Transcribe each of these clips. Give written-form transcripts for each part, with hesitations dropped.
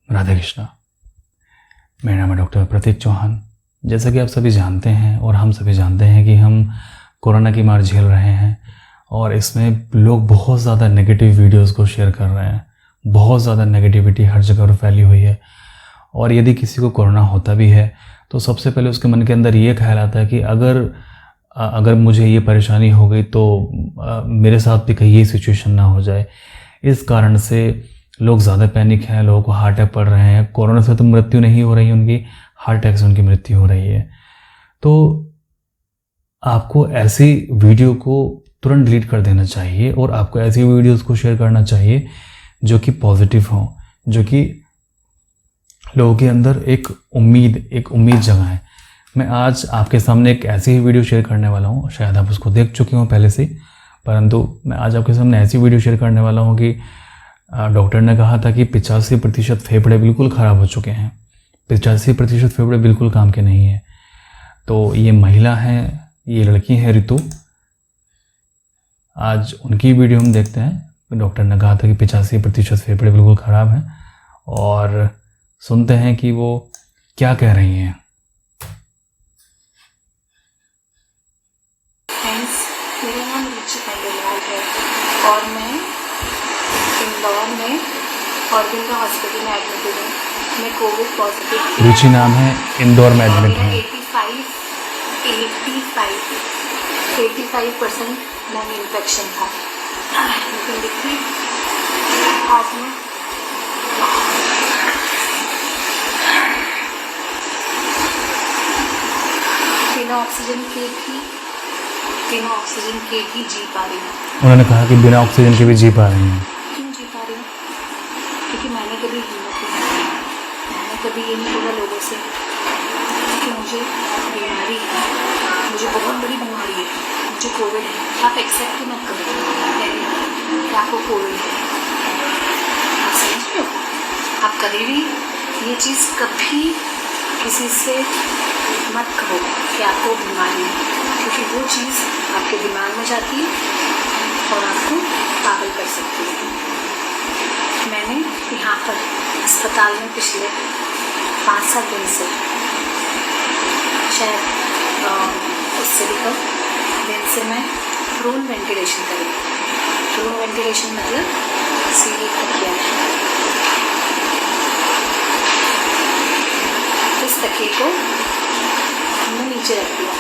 राधे कृष्णा। मेरा नाम है डॉक्टर प्रतीक चौहान। जैसा कि आप सभी जानते हैं और हम सभी जानते हैं कि हम कोरोना की मार झेल रहे हैं और इसमें लोग बहुत ज़्यादा नेगेटिव वीडियोस को शेयर कर रहे हैं। बहुत ज़्यादा नेगेटिविटी हर जगह पर फैली हुई है और यदि किसी को कोरोना होता भी है तो सबसे पहले उसके मन के अंदर ये ख्याल आता है कि अगर मुझे ये परेशानी हो गई तो मेरे साथ भी कहीं ये सिचुएशन ना हो जाए। इस कारण से लोग ज़्यादा पैनिक हैं, लोगों को हार्ट अटैक पड़ रहे हैं। कोरोना से तो मृत्यु नहीं हो रही है उनकी, हार्ट अटैक से उनकी मृत्यु हो रही है। तो आपको ऐसी वीडियो को तुरंत डिलीट कर देना चाहिए और आपको ऐसी वीडियोस को शेयर करना चाहिए जो कि पॉजिटिव हों, जो कि लोगों के अंदर एक उम्मीद जगाएं। मैं आज आपके सामने एक ऐसी ही वीडियो शेयर करने वाला हूँ, शायद आप उसको देख चुके हों पहले से, परंतु मैं आज आपके सामने ऐसी वीडियो शेयर करने वाला हूँ कि डॉक्टर ने कहा था कि 85% फेफड़े बिल्कुल ख़राब हो चुके हैं। 85% फेफड़े बिल्कुल काम के नहीं हैं। तो ये महिला हैं, ये लड़की है ऋतु। आज उनकी वीडियो हम देखते हैं। डॉक्टर ने कहा था कि 85% फेफड़े बिल्कुल ख़राब हैं और सुनते हैं कि वो क्या कह रही हैं। मेरा नाम रुचि खंडेलवाल है और मैं इंदौर में ऑर्बिंदा हॉस्पिटल में एडमिट हूँ। मैं कोविड पॉजिटिव। रुचि नाम है, इंदौर में एडमिट है। 85% लंग इन्फेक्शन था। लेकिन देखिए आज मैं बिना ऑक्सीजन के भी जी पा रही हूँ। उन्होंने कहा कि बिना ऑक्सीजन के भी जी पा रही हैं। क्यों जी पा रही हूँ? क्योंकि मैंने कभी हिम्मत नहीं की। मैंने कभी ये नहीं बोला लोगों से कि मुझे बीमारी है, मुझे बहुत बड़ी बीमारी है, मुझे कोविड है। आप एक्सेप्ट मत करो कि आपको कोविड है। आप समझ रहे हो? आप कभी भी ये चीज़ कभी किसी से मत कहो कि आपको बीमारी है, क्योंकि वो चीज़ आपके दिमाग में जाती है और आपको पागल कर सकती है। मैंने यहाँ पर अस्पताल में पिछले 5-7 दिन से, शायद उससे भी कम दिन से मैं प्रोन वेंटिलेशन कर रही हूँ। प्रोन वेंटिलेशन मतलब सीढ़ी तकिया है। इस तकिए को हमने नीचे रख दिया।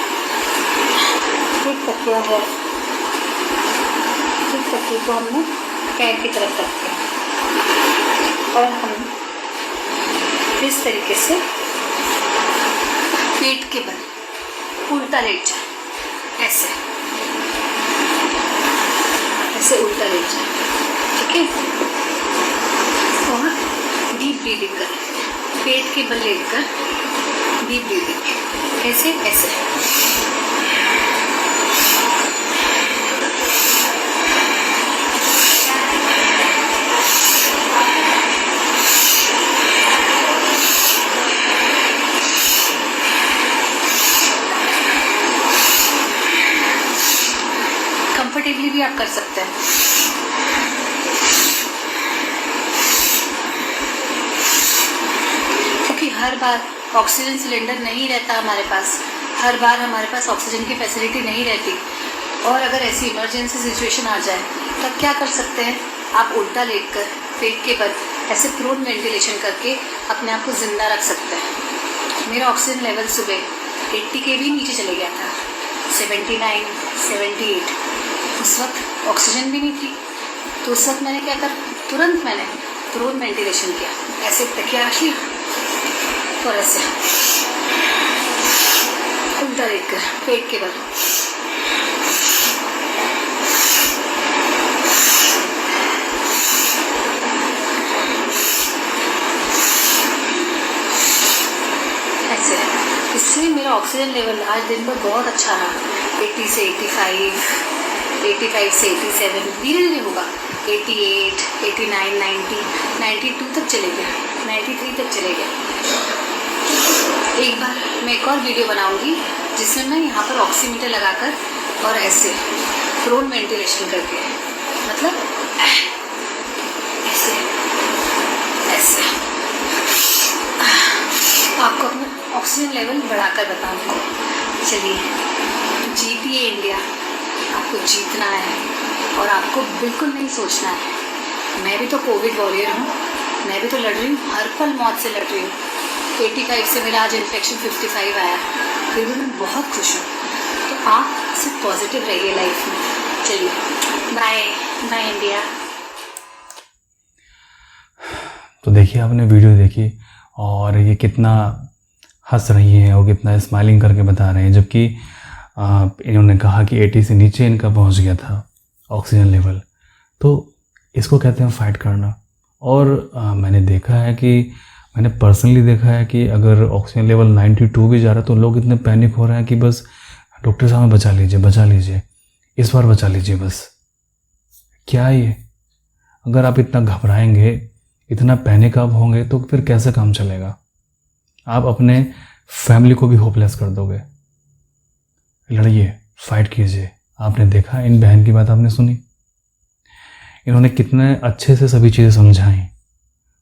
एक तकिया है, एक तकिए को हमने पैर की तरफ रख दिया और हम इस तरीके से पेट के बल उल्टा लेट जाए, ऐसे उल्टा लेट जाए, ठीक है। और डीप ब्रीदिंग करें, पेट के बल लेट कर डीप ब्रीदिंग, ऐसे कंफर्टेबली भी आप कर सकते हैं। क्योंकि हर बार ऑक्सीजन सिलेंडर नहीं रहता हमारे पास, हर बार हमारे पास ऑक्सीजन की फैसिलिटी नहीं रहती और अगर ऐसी इमरजेंसी सिचुएशन आ जाए तब क्या कर सकते हैं? आप उल्टा लेटकर पेट के बल ऐसे प्रोन वेंटिलेशन करके अपने आप को ज़िंदा रख सकते हैं। मेरा ऑक्सीजन लेवल सुबह 80 के भी नीचे चले गया था, 79, 78। उस वक्त ऑक्सीजन भी नहीं थी, तो उस वक्त मैंने क्या कर, तुरंत मैंने प्रोन वेंटिलेशन किया। ऐसे तकिया रख लिया और ऐसे उल्टा लेटकर पेट के बल ऐसे। इससे मेरा ऑक्सीजन लेवल आज दिन भर बहुत अच्छा रहा। 80 से 85, 85 से 87, धीरे धीरे होगा 88, 89, 90, 92 तक चले गए, 93 तक चले गए। एक बार मैं एक और वीडियो बनाऊंगी जिसमें मैं यहाँ पर ऑक्सीमीटर लगाकर और ऐसे प्रोन वेंटिलेशन करके, मतलब ऐसे ऐसे आपको अपना ऑक्सीजन लेवल बढ़ाकर बताऊंगी। चलिए, जीतिए इंडिया, आपको जीतना है और आपको बिल्कुल नहीं सोचना है। मैं भी तो कोविड वॉरियर हूँ, मैं भी तो लड़ रही हूँ, हर पल मौत से लड़ रही हूँ। 85 से मेरा आज इन्फेक्शन 55 आया, फिर भी मैं बहुत खुश हूँ। तो आप सिर्फ पॉजिटिव रहिए लाइफ में। चलिए, बाय बाय इंडिया। तो देखिए, आपने वीडियो देखी और ये कितना हंस रही हैं और कितना स्माइलिंग करके बता रहे हैं, जबकि इन्होंने कहा कि 80 से नीचे इनका पहुंच गया था ऑक्सीजन लेवल। तो इसको कहते हैं फाइट करना। और मैंने देखा है कि मैंने पर्सनली देखा है कि अगर ऑक्सीजन लेवल 92 भी जा रहा है तो लोग इतने पैनिक हो रहे हैं कि बस डॉक्टर साहब बचा लीजिए, इस बार बचा लीजिए बस। क्या ये, अगर आप इतना घबराएंगे, इतना पैनिक आप होंगे तो फिर कैसे काम चलेगा? आप अपने फैमिली को भी होपलेस कर दोगे। लड़िए, फाइट कीजिए। आपने देखा, इन बहन की बात आपने सुनी, इन्होंने कितने अच्छे से सभी चीज़ें समझाई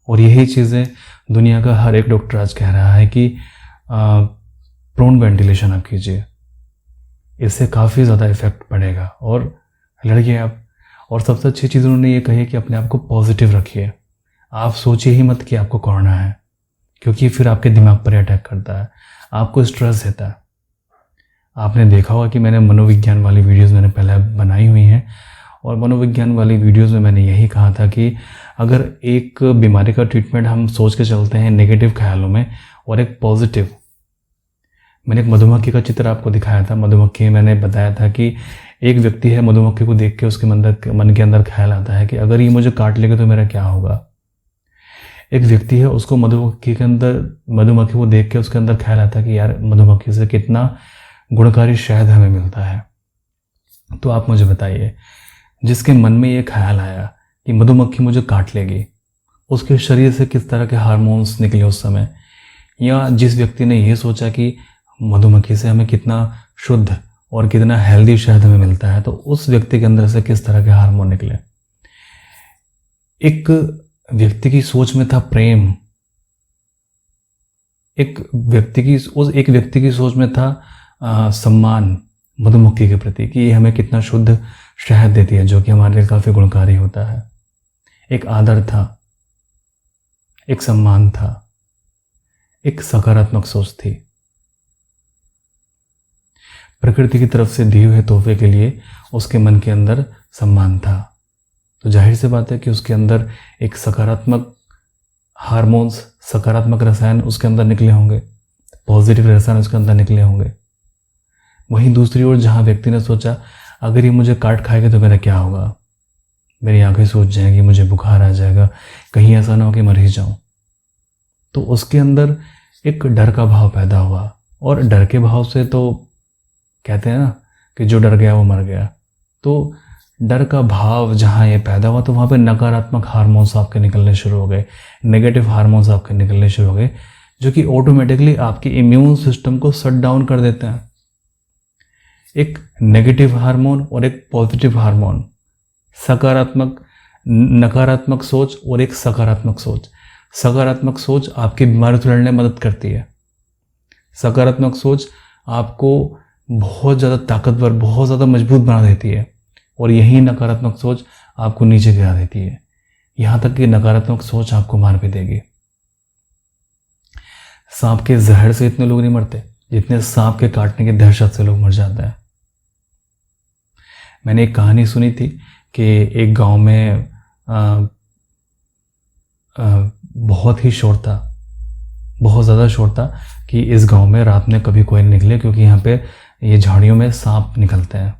और यही चीज़ें दुनिया का हर एक डॉक्टर आज कह रहा है कि प्रोन वेंटिलेशन आप कीजिए, इससे काफ़ी ज़्यादा इफेक्ट पड़ेगा। और लड़िए आप। और सबसे अच्छी चीज़ उन्होंने ये कही है कि अपने आप को पॉजिटिव रखिए। आप सोचिए ही मत कि आपको कोरोना है, क्योंकि फिर आपके दिमाग पर अटैक करता है, आपको स्ट्रेस देता है। आपने देखा होगा कि मैंने मनोविज्ञान वाली वीडियोस मैंने पहले बनाई हुई हैं और मनोविज्ञान वाली वीडियोस में मैंने यही कहा था कि अगर एक बीमारी का ट्रीटमेंट हम सोच के चलते हैं नेगेटिव ख्यालों में और एक पॉजिटिव, मैंने एक मधुमक्खी का चित्र आपको दिखाया था। मधुमक्खी, मैंने बताया था कि एक व्यक्ति है, मधुमक्खी को देख के उसके मन के अंदर ख्याल आता है कि अगर ये मुझे काट लेगा तो मेरा क्या होगा। एक व्यक्ति है, उसको मधुमक्खी को देख के उसके अंदर ख्याल आता है कि यार मधुमक्खी से कितना गुणकारी शहद हमें मिलता है। तो आप मुझे बताइए, जिसके मन में ये ख्याल आया कि मधुमक्खी मुझे काट लेगी, उसके शरीर से किस तरह के हार्मोन्स निकले उस समय। या जिस व्यक्ति ने ये सोचा कि मधुमक्खी से हमें कितना शुद्ध और कितना हेल्दी शहद हमें मिलता है, तो उस व्यक्ति के अंदर से किस तरह के हार्मोन निकले। एक व्यक्ति की सोच में था प्रेम, एक व्यक्ति की सोच में था सम्मान मधुमक्खी के प्रति कि ये हमें कितना शुद्ध शहद देती है, जो कि हमारे लिए काफ़ी गुणकारी होता है। एक आदर था, एक सम्मान था, एक सकारात्मक सोच थी। प्रकृति की तरफ से दिए हुए तोहफे के लिए उसके मन के अंदर सम्मान था। तो जाहिर सी बात है कि उसके अंदर एक सकारात्मक हार्मोन्स, सकारात्मक रसायन उसके अंदर निकले होंगे, पॉजिटिव रसायन उसके अंदर निकले होंगे। वहीं दूसरी ओर जहाँ व्यक्ति ने सोचा अगर ये मुझे काट खाएगा तो मेरा क्या होगा, मेरी आंखें सूज जाएंगी, मुझे बुखार आ जाएगा, कहीं ऐसा ना हो कि मर ही जाऊं, तो उसके अंदर एक डर का भाव पैदा हुआ। और डर के भाव से तो कहते हैं ना कि जो डर गया वो मर गया। तो डर का भाव जहाँ ये पैदा हुआ तो वहाँ पे नकारात्मक हार्मोन्स आपके निकलने शुरू हो गए, नेगेटिव हार्मोन्स आपके निकलने शुरू हो गए, जो कि ऑटोमेटिकली आपके इम्यून सिस्टम को शट डाउन कर देते हैं। एक नेगेटिव हार्मोन और एक पॉजिटिव हार्मोन, नकारात्मक सोच और एक सकारात्मक सोच। सकारात्मक सोच आपकी बीमारी से लड़ने में मदद करती है। सकारात्मक सोच आपको बहुत ज़्यादा ताकतवर, बहुत ज़्यादा मजबूत बना देती है और यही नकारात्मक सोच आपको नीचे गिरा देती है। यहाँ तक कि नकारात्मक सोच आपको मार भी देगी। सांप के जहर से इतने लोग नहीं मरते जितने सांप के काटने की दहशत से लोग मर जाते हैं। मैंने एक कहानी सुनी थी कि एक गांव में बहुत ही शोर था, बहुत ज़्यादा शोर था कि इस गांव में रात में कभी कोई नहीं निकले, क्योंकि यहाँ पे ये झाड़ियों में सांप निकलते हैं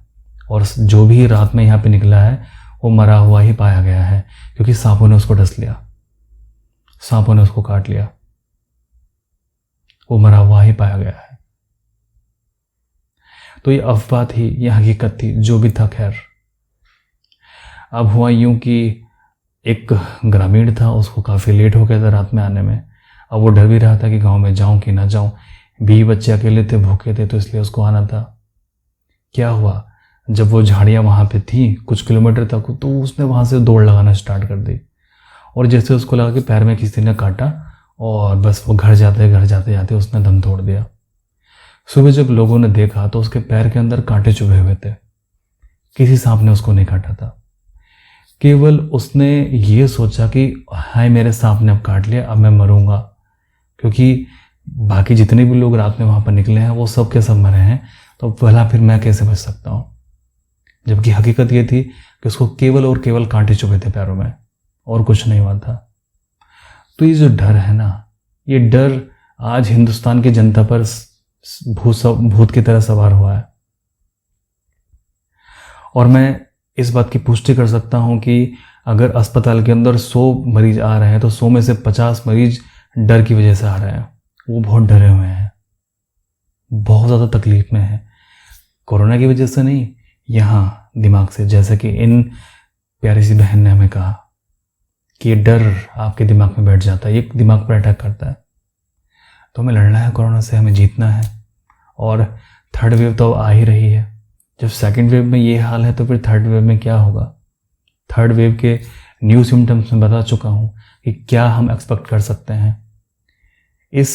और जो भी रात में यहाँ पे निकला है वो मरा हुआ ही पाया गया है, क्योंकि सांपों ने उसको डस लिया, सांपों ने उसको काट लिया, वो मरा हुआ ही पाया गया है। तो ये अफवाह थी, ये हकीकत थी, जो भी था खैर। अब हुआ यूं कि एक ग्रामीण था, उसको काफ़ी लेट हो गया था रात में आने में। अब वो डर भी रहा था कि गांव में जाऊं कि ना जाऊं, 20 बच्चे अकेले थे, भूखे थे, तो इसलिए उसको आना था। क्या हुआ, जब वो झाड़ियाँ वहाँ पे थी कुछ किलोमीटर तक, तो उसने वहाँ से दौड़ लगाना स्टार्ट कर दी और जैसे उसको लगा कि पैर में किसी ने काटा और बस वो घर जाते जाते उसने दम तोड़ दिया। सुबह जब लोगों ने देखा तो उसके पैर के अंदर कांटे चुभे हुए थे। किसी सांप ने उसको नहीं काटा था। केवल उसने ये सोचा कि हाय मेरे सांप ने अब काट लिया, अब मैं मरूंगा, क्योंकि बाकी जितने भी लोग रात में वहाँ पर निकले हैं वो सब के सब मरे हैं, तो भला फिर मैं कैसे बच सकता हूँ। जबकि हकीकत ये थी कि उसको केवल और केवल कांटे चुभे थे पैरों में और कुछ नहीं हुआ था। तो ये जो डर है ना, ये डर आज हिंदुस्तान की जनता पर भूत की तरह सवार हुआ है। और मैं इस बात की पुष्टि कर सकता हूं कि अगर अस्पताल के अंदर 100 मरीज आ रहे हैं तो 100 में से 50 मरीज डर की वजह से आ रहे हैं। वो बहुत डरे हुए हैं, बहुत ज़्यादा तकलीफ में हैं। कोरोना की वजह से नहीं, यहाँ दिमाग से। जैसे कि इन प्यारी सी बहन ने हमें कहा कि ये डर आपके दिमाग में बैठ जाता है, ये दिमाग पर अटैक करता है। तो हमें लड़ना है कोरोना से, हमें जीतना है। और थर्ड वेव तो आ ही रही है। जब सेकंड वेव में ये हाल है तो फिर थर्ड वेव में क्या होगा। थर्ड वेव के न्यू सिम्टम्स में बता चुका हूँ कि क्या हम एक्सपेक्ट कर सकते हैं। इस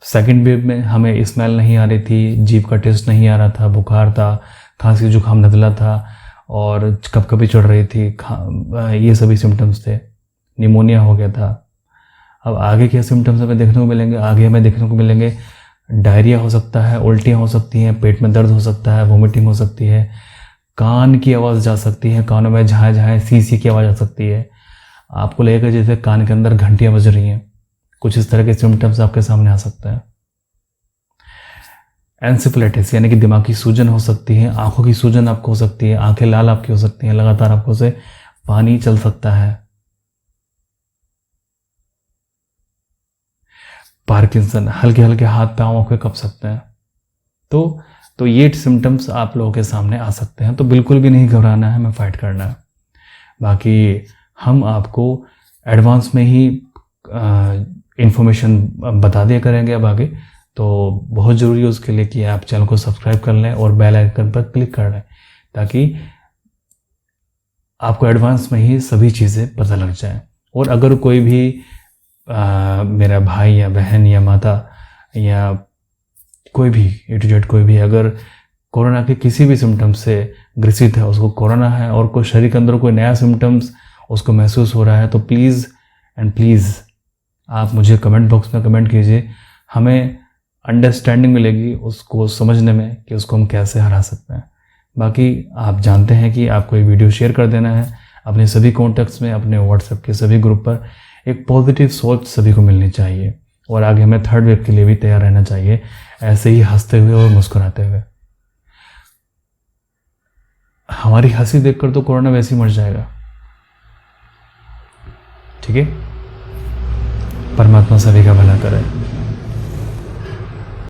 सेकंड वेव में हमें स्मेल नहीं आ रही थी, जीभ का टेस्ट नहीं आ रहा था, बुखार था, खांसी जुकाम नज़ला था और कपकपी चढ़ रही थी, ये सभी सिम्टम्स थे। निमोनिया हो गया था। अब आगे क्या सिम्टम्स हमें देखने को मिलेंगे? आगे हमें देखने को मिलेंगे डायरिया हो सकता है, उल्टियाँ हो सकती हैं, पेट में दर्द हो सकता है, वोमिटिंग हो सकती है, कान की आवाज़ जा सकती है, कानों में झाएँ झाएँ सी की आवाज़ आ सकती है। आपको लगेगा जैसे कान के अंदर घंटियाँ बज रही हैं। कुछ इस तरह के सिम्टम्स आपके सामने आ सकते हैं। एंसेफेलाइटिस यानी कि दिमाग की सूजन हो सकती है, आंखों की सूजन आपको हो सकती है, आंखें लाल आपकी हो सकती हैं, लगातार आपको से पानी चल सकता है। पार्किंसन, हल्के हल्के हाथ पाँव आपके कँप सकते हैं। तो ये सिम्टम्स आप लोगों के सामने आ सकते हैं। तो बिल्कुल भी नहीं घबराना है, हमें फाइट करना है। बाकी हम आपको एडवांस में ही इंफॉर्मेशन बता दिया करेंगे अब आगे। तो बहुत ज़रूरी है उसके लिए कि आप चैनल को सब्सक्राइब कर लें और बेल आइकन पर क्लिक कर लें, ताकि आपको एडवांस में ही सभी चीज़ें पता लग जाएं। और अगर कोई भी मेरा भाई या बहन या माता या कोई भी A to Z कोई भी अगर कोरोना के किसी भी सिम्टम्स से ग्रसित है, उसको कोरोना है और कोई शरीर के अंदर कोई नया सिम्टम्स उसको महसूस हो रहा है, तो प्लीज़ एंड प्लीज़ आप मुझे कमेंट बॉक्स में कमेंट कीजिए। हमें अंडरस्टैंडिंग मिलेगी उसको समझने में कि उसको हम कैसे हरा सकते हैं। बाकी आप जानते हैं कि आपको ये वीडियो शेयर कर देना है अपने सभी कॉन्टैक्ट्स में, अपने व्हाट्सएप के सभी ग्रुप पर। एक पॉजिटिव सोच सभी को मिलनी चाहिए और आगे हमें थर्ड वेव के लिए भी तैयार रहना चाहिए, ऐसे ही हंसते हुए और मुस्कुराते हुए। हमारी हंसी देखकर तो कोरोना वैसे ही मर जाएगा। ठीक है, परमात्मा सभी का भला करे।